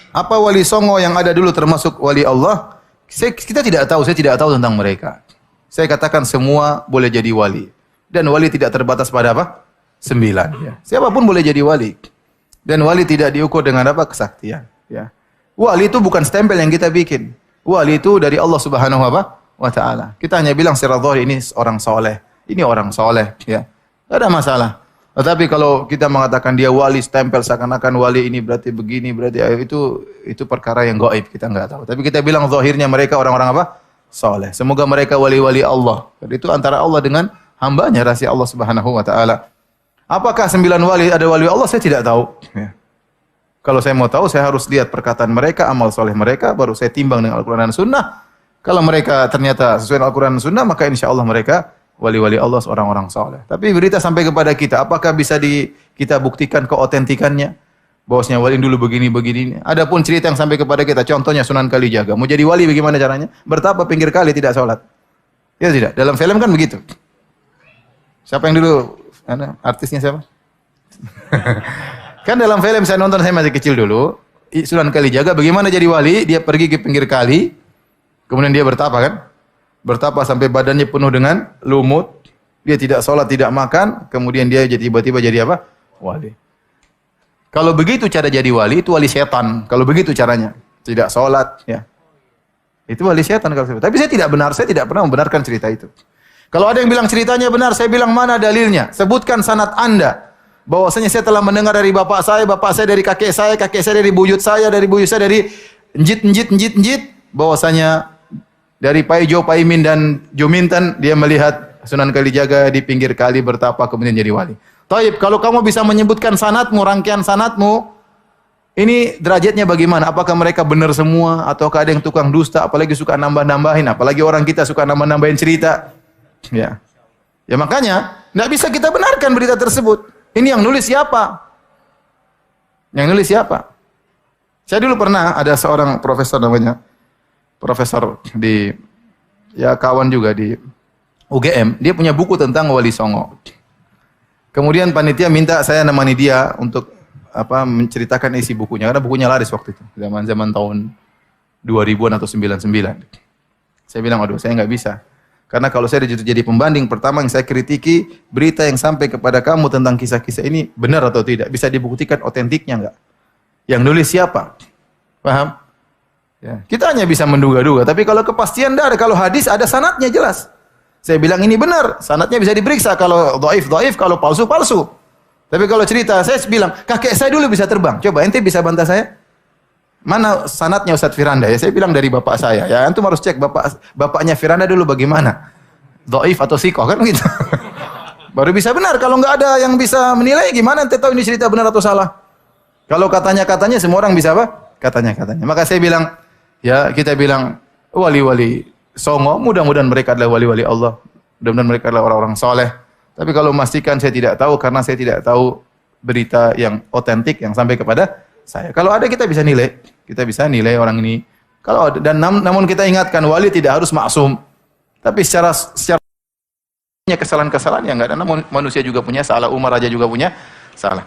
Apa wali songo yang ada dulu termasuk wali Allah? Kita tidak tahu, saya tidak tahu tentang mereka. Saya katakan semua boleh jadi wali. Dan wali tidak terbatas pada apa? 9. Ya. Siapapun boleh jadi wali. Dan wali tidak diukur dengan apa? Kesaktian. Ya. Wali itu bukan stempel yang kita bikin. Wali itu dari Allah Subhanahu wa Ta'ala. Kita hanya bilang secara zahir ini orang soleh. Ini orang soleh. Ya. Tidak ada masalah. Tetapi kalau kita mengatakan dia wali, stempel seakan-akan wali ini berarti begini, berarti itu perkara yang gaib, kita enggak tahu. Tapi kita bilang zahirnya mereka orang-orang apa? Saleh. Semoga mereka wali-wali Allah. Itu antara Allah dengan hambanya, rahasia Allah Subhanahu wa Ta'ala. Apakah 9 wali ada wali Allah? Saya tidak tahu. Ya. Kalau saya mau tahu, saya harus lihat perkataan mereka, amal soleh mereka, baru saya timbang dengan Al-Quran dan Sunnah. Kalau mereka ternyata sesuai dengan Al-Quran dan Sunnah, maka insya Allah mereka wali-wali Allah, orang-orang saleh. Tapi berita sampai kepada kita, apakah bisa kita buktikan keotentikannya? Bahwasanya wali dulu begini-begini. Adapun cerita yang sampai kepada kita, contohnya Sunan Kalijaga. Mau jadi wali bagaimana caranya? Bertapa pinggir kali tidak sholat. Ya tidak? Dalam film kan begitu. Siapa yang dulu? Artisnya siapa? Kan dalam film saya nonton, saya masih kecil dulu. Sunan Kalijaga bagaimana jadi wali? Dia pergi ke pinggir kali, kemudian dia bertapa kan? Bertapa sampai badannya penuh dengan lumut. Dia tidak sholat, tidak makan. Kemudian dia tiba-tiba jadi apa? Wali. Kalau begitu cara jadi wali, itu wali setan. Kalau begitu caranya. Tidak sholat. Ya. Itu wali setan. Tapi saya tidak benar. Saya tidak pernah membenarkan cerita itu. Kalau ada yang bilang ceritanya benar, saya bilang mana dalilnya? Sebutkan sanad Anda. Bahwasanya saya telah mendengar dari bapak saya dari kakek saya dari buyut saya dari njit. Bahwasanya dari Paijo, Paimin dan Juminten dia melihat Sunan Kalijaga di pinggir kali bertapa kemudian jadi wali. Taib, kalau kamu bisa menyebutkan sanadmu, rangkaian sanadmu, ini derajatnya bagaimana? Apakah mereka benar semua ataukah ada yang tukang dusta, apalagi suka nambah-nambahin, apalagi orang kita suka nambah-nambahin cerita. Ya. Ya makanya enggak bisa kita benarkan berita tersebut. Ini yang nulis siapa? Yang nulis siapa? Saya dulu pernah ada seorang profesor namanya profesor di kawan juga di UGM, dia punya buku tentang Wali Songo. Kemudian panitia minta saya nemani dia untuk menceritakan isi bukunya karena bukunya laris waktu itu, zaman tahun 2000-an atau 99. Saya bilang, "Aduh, saya nggak bisa." Karena kalau saya jadi pembanding, pertama yang saya kritiki berita yang sampai kepada kamu tentang kisah-kisah ini benar atau tidak, bisa dibuktikan otentiknya enggak? Yang nulis siapa? Paham? Ya. Kita hanya bisa menduga-duga, tapi kalau kepastian tidak ada. Kalau hadis ada sanadnya jelas. Saya bilang ini benar, sanadnya bisa diperiksa. Kalau dhaif, kalau palsu. Tapi kalau cerita, saya bilang, kakek saya dulu bisa terbang. Coba ente bisa bantah saya? Mana sanadnya Ustaz Firanda? Ya saya bilang dari bapak saya. Ya antum harus cek bapaknya Firanda dulu bagaimana. Dhaif atau sikoh kan gitu. Baru bisa benar. Kalau nggak ada yang bisa menilai, gimana ente tahu ini cerita benar atau salah? Kalau katanya semua orang bisa apa? Katanya. Maka saya bilang, ya kita bilang wali-wali songo, mudah-mudahan mereka adalah wali-wali Allah. Mudah-mudahan mereka adalah orang-orang soleh. Tapi kalau memastikan saya tidak tahu karena saya tidak tahu berita yang otentik yang sampai kepada saya. Kalau ada kita bisa nilai orang ini. Kalau ada, dan namun kita ingatkan wali tidak harus maksum. Tapi secara kesalahan-kesalahan yang enggak ada. Namun manusia juga punya salah, Umar aja juga punya salah.